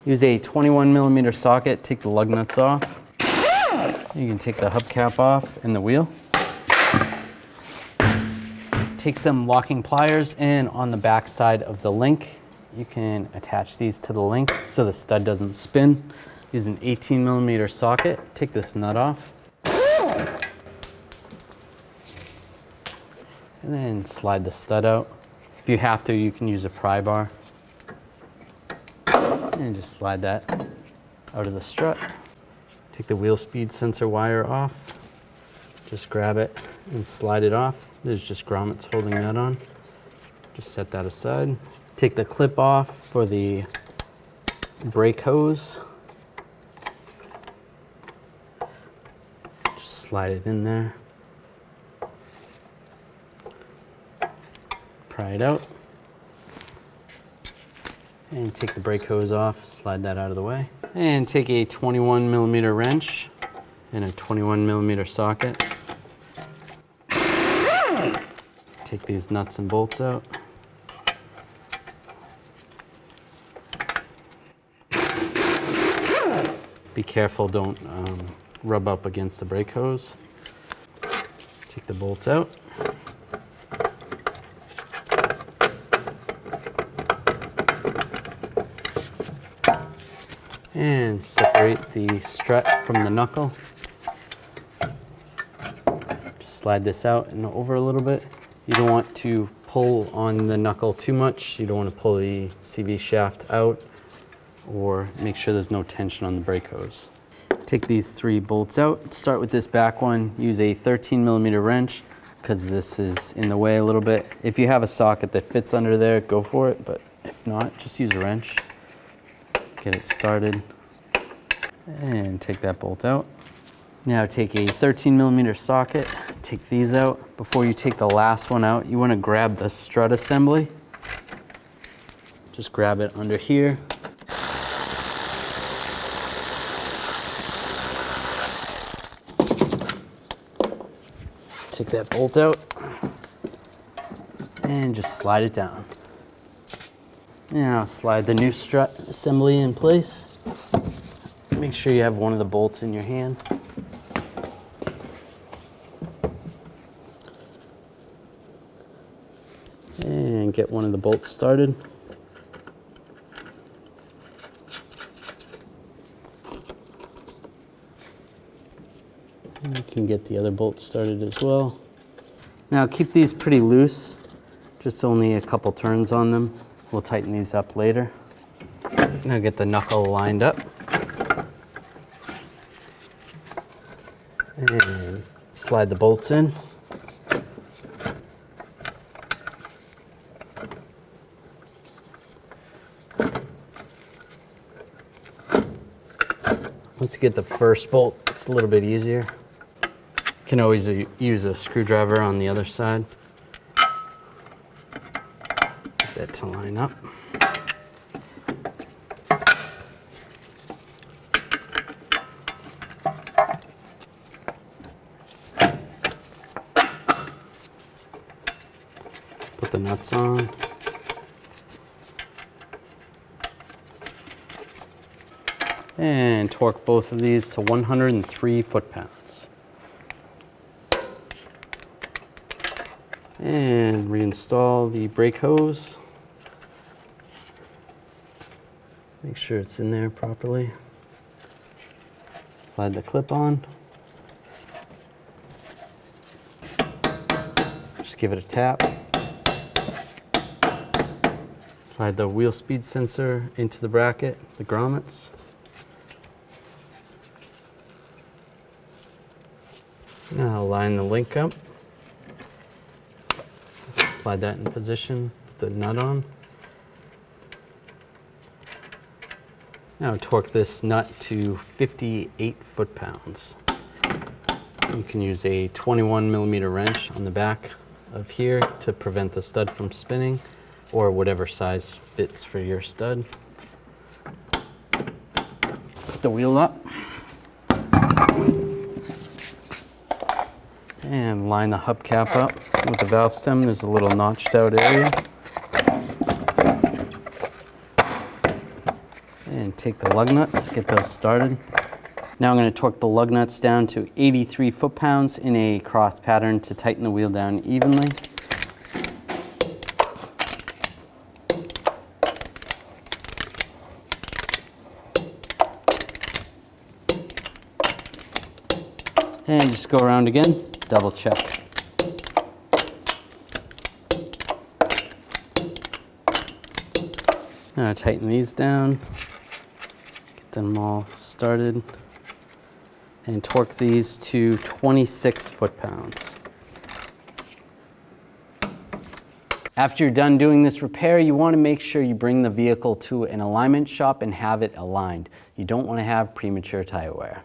Use a 21mm socket, take the lug nuts off. You can take the hubcap off and the wheel. Take some locking pliers, and on the back side of the link, you can attach these to the link so the stud doesn't spin. Use an 18mm socket, take this nut off. And then slide the stud out. If you have to, you can use a pry bar. And just slide that out of the strut. Take the wheel speed sensor wire off. Just grab it and slide it off. There's just grommets holding that on. Just set that aside. Take the clip off for the brake hose. Just slide it in there. Pry it out. And take the brake hose off, slide that out of the way. And take a 21mm wrench and a 21mm socket. Take these nuts and bolts out. Be careful, don't rub up against the brake hose. Take the bolts out. And separate the strut from the knuckle. Just slide this out and over a little bit. You don't want to pull on the knuckle too much. You don't want to pull the CV shaft out, or make sure there's no tension on the brake hose. Take these 3 bolts out. Start with this back one. Use a 13mm wrench because this is in the way a little bit. If you have a socket that fits under there, go for it, but if not, just use a wrench. Get it started and take that bolt out. Now take a 13mm socket, take these out. Before you take the last one out, you want to grab the strut assembly. Just grab it under here. Take that bolt out and just slide it down. Now slide the new strut assembly in place. Make sure you have one of the bolts in your hand. And get one of the bolts started. And you can get the other bolt started as well. Now keep these pretty loose, just only a couple turns on them. We'll tighten these up later. Now get the knuckle lined up. And slide the bolts in. Once you get the first bolt, it's a little bit easier. You can always use a screwdriver on the other side. Get that to line up. Put the nuts on. And torque both of these to 103 foot-pounds. And reinstall the brake hose. Make sure it's in there properly. Slide the clip on. Just give it a tap. Slide the wheel speed sensor into the bracket, the grommets. Now line the link up. Slide that in position, put the nut on. Now torque this nut to 58 foot-pounds. You can use a 21mm wrench on the back of here to prevent the stud from spinning, or whatever size fits for your stud. Put the wheel up. And line the hubcap up with the valve stem. There's a little notched out area. And take the lug nuts, get those started. Now I'm going to torque the lug nuts down to 83 foot-pounds in a cross pattern to tighten the wheel down evenly. And just go around again, double check. Now tighten these down, get them all started, and torque these to 26 foot-pounds. After you're done doing this repair, you want to make sure you bring the vehicle to an alignment shop and have it aligned. You don't want to have premature tire wear.